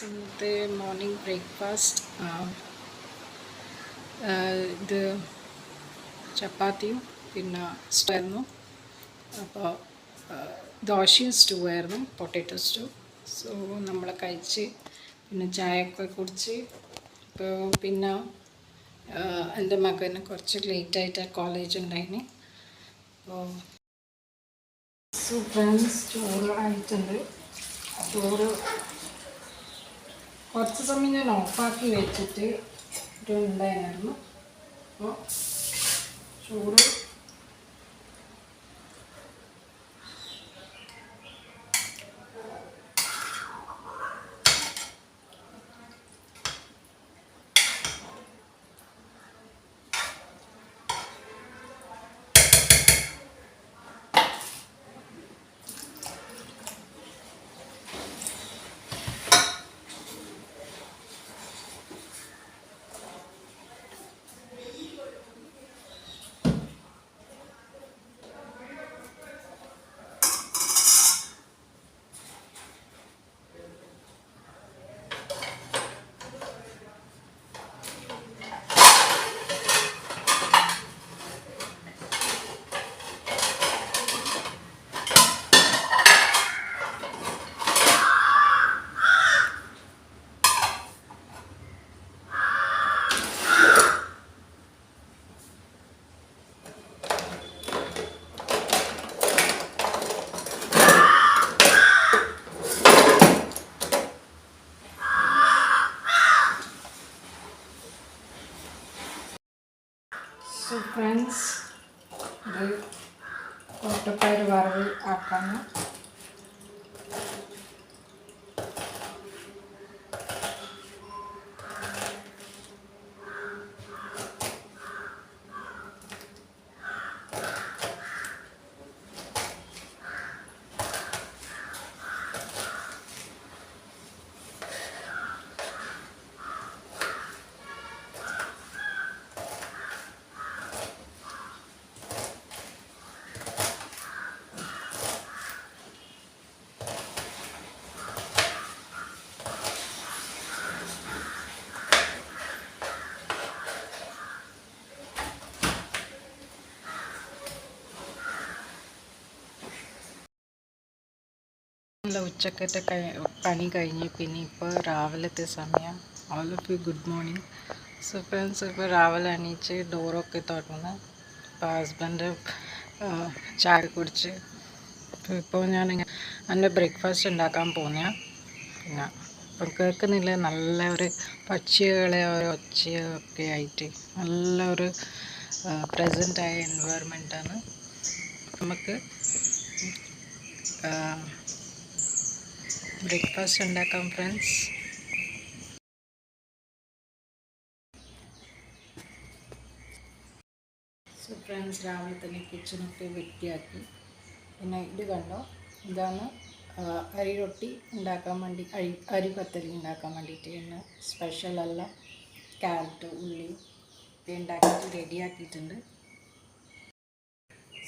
ഇന്നത്തെ morning breakfast ഇത് ചപ്പാത്തിയും പിന്നെ സ്റ്റൂ. അപ്പോൾ ദോശയും സ്റ്റൂ ആയിരുന്നു, പൊട്ടാറ്റോ സ്റ്റൂ. സോ നമ്മൾ കഴിച്ച് പിന്നെ ചായയൊക്കെ കുടിച്ച് ഇപ്പോൾ പിന്നെ എൻ്റെ മകന് കുറച്ച് ലേറ്റായിട്ട് കോളേജ് ഉണ്ടായിന്. അപ്പോൾ ഫ്രണ്ട്സ് ചോറ് ആയിട്ടുണ്ട്. ചോറ് കുറച്ച് സമയം ഞാൻ ഓഫാക്കി വെച്ചിട്ട് ഉണ്ടായിരുന്നു. അപ്പോൾ ചോറ് ഫ്രണ്ട്സ് ഇത് കോട്ടപ്പയർ വറവ് ആക്കാണ്. ഉച്ചക്കത്തെ പണി കഴിഞ്ഞ് പിന്നെ ഇപ്പോൾ രാവിലത്തെ സമയം. All of you good morning. So friends, ഇപ്പോൾ രാവിലെ എണീച്ച് ഡോറൊക്കെ തുറന്ന് ഇപ്പോൾ ഹസ്ബൻഡ് ചായ കുടിച്ച് ഇപ്പോൾ ഞാൻ എൻ്റെ ബ്രേക്ക്ഫാസ്റ്റ് ഉണ്ടാക്കാൻ പോകുന്ന. പിന്നെ ഇപ്പം കേൾക്കുന്നില്ല, നല്ല ഒരു പക്ഷികളെ ഒരു ഒച്ചയൊക്കെ ആയിട്ട് നല്ല ഒരു പ്രസൻറ്റായ എൻവയറമെൻറ്റാണ്. നമുക്ക് ബ്രേക്ക്ഫാസ്റ്റ് ഉണ്ടാക്കാം ഫ്രണ്ട്സ്. സോ ഫ്രണ്ട്സ്, രാവിലെ തന്നെ കിച്ചണൊക്കെ വൃത്തിയാക്കി. പിന്നെ ഇത് കണ്ടോ, ഇതാണ് അരി റൊട്ടി ഉണ്ടാക്കാൻ വേണ്ടി, അരി പത്തരി ഉണ്ടാക്കാൻ വേണ്ടിയിട്ട് പിന്നെ സ്പെഷ്യലല്ല ക്യാരറ്റ് ഉള്ളി ഒക്കെ ഉണ്ടാക്കിയിട്ട് റെഡിയാക്കിയിട്ടുണ്ട്.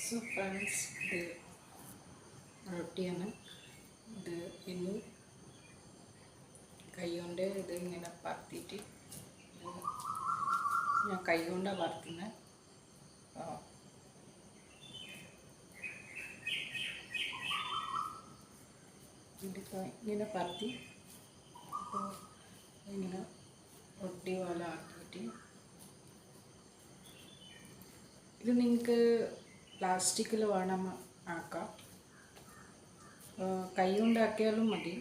സോ ഫ്രണ്ട്സ്, ഇത് റൊട്ടിയാണ്. ഇത് ഇനി കൈ കൊണ്ട് ഇത് ഇങ്ങനെ പരത്തിയിട്ട് ഞാൻ കൈ കൊണ്ടാണ് പരത്തുന്നത്. ഇതിപ്പോൾ ഇങ്ങനെ പരത്തി അപ്പോൾ ഇങ്ങനെ റൊട്ടി പോലെ ആക്കിയിട്ട് ഇത് നിങ്ങൾക്ക് പ്ലാസ്റ്റിക്കിൽ വേണം ആക്കാം, കൈ കൊണ്ടാക്കിയാലും മതി.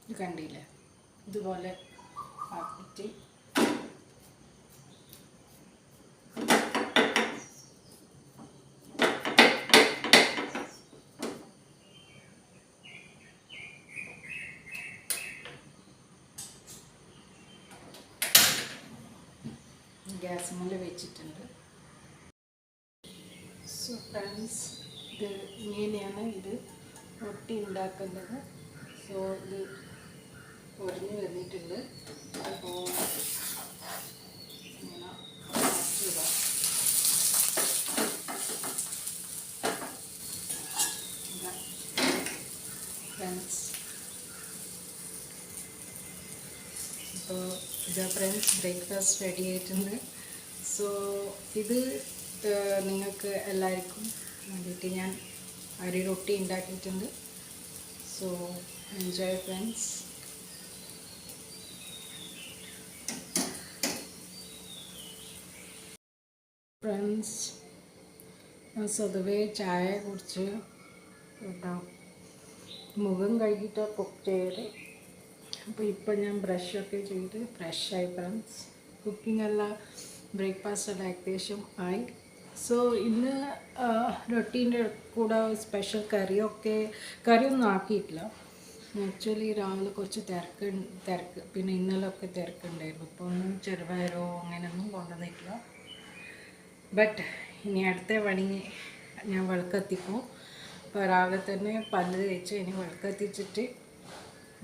ഇത് കണ്ടില്ലേ, ഇതുപോലെ ആക്കിയിട്ട് ഗ്യാസ് മുകളിൽ വെച്ചിട്ടുണ്ട്. സോ ഫ്രണ്ട്സ്, ഇത് ഇങ്ങനെയാണ് ഇത് റൊട്ടി ഉണ്ടാക്കുന്നത്. സോ ഇത് പൊടിഞ്ഞ് വന്നിട്ടുണ്ട്. അപ്പോൾ ഇങ്ങനെ ഇതാ ഫ്രണ്ട്സ് ബ്രേക്ക്ഫാസ്റ്റ് റെഡി ആയിട്ടുണ്ട്. സോ ഇത് നിങ്ങൾക്ക് എല്ലാവർക്കും വേണ്ടിയിട്ട് ഞാൻ അരി റൊട്ടി ഉണ്ടാക്കിയിട്ടുണ്ട്. So enjoy friends. ഫ്രണ്ട്സ് ഞാൻ സ്വതവേ ചായ കുടിച്ച് കേട്ടോ മുഖം കഴുകിയിട്ട് കുക്ക് ചെയ്ത്. അപ്പോൾ ഇപ്പോൾ ഞാൻ ബ്രഷൊക്കെ ചെയ്ത് ഫ്രഷായി ഫ്രണ്ട്സ്. കുക്കിംഗ് എല്ലാം ബ്രേക്ക്ഫാസ്റ്റ് എല്ലാം ഏകദേശം ആയി. സോ ഇന്ന് റൊട്ടീൻ്റെ കൂടെ സ്പെഷ്യൽ കറിയൊന്നും ആക്കിയിട്ടില്ല. ആക്ച്വലി രാവിലെ കുറച്ച് തിരക്ക് പിന്നെ ഇന്നലൊക്കെ തിരക്കുണ്ടായിരുന്നു. ഇപ്പോൾ ഒന്നും ചെറുപയറോ അങ്ങനെയൊന്നും കൊണ്ടുവന്നിട്ടില്ല. ബട്ട് ഇനി അടുത്ത പണി ഞാൻ വിളക്കെത്തിക്കും. അപ്പോൾ രാവിലെ തന്നെ പല്ല് തേച്ച് ഇനി വിളക്കെത്തിച്ചിട്ട്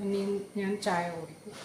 ഇനി ഞാൻ ചായ കുടിക്കും.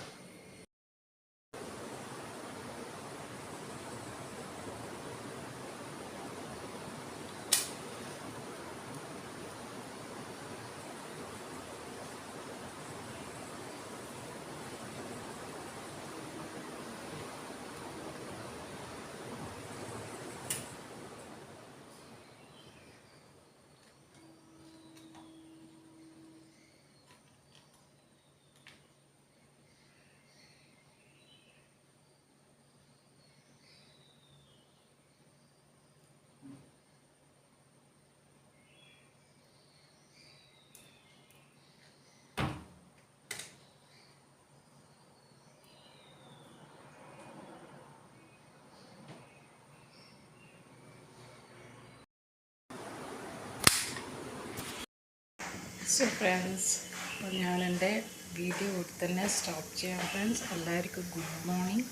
സോ ഫ്രണ്ട്സ് അപ്പോൾ ഞാൻ എൻ്റെ വീഡിയോ ഇവിടെ തന്നെ സ്റ്റോപ്പ് ചെയ്യാം ഫ്രണ്ട്സ്. എല്ലാവർക്കും good morning.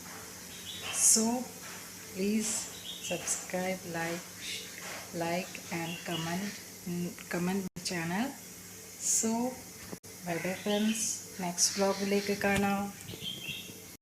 So please subscribe, like and comment channel. So bye bye friends. Next വ്ലോഗിലേക്ക് കാണാം.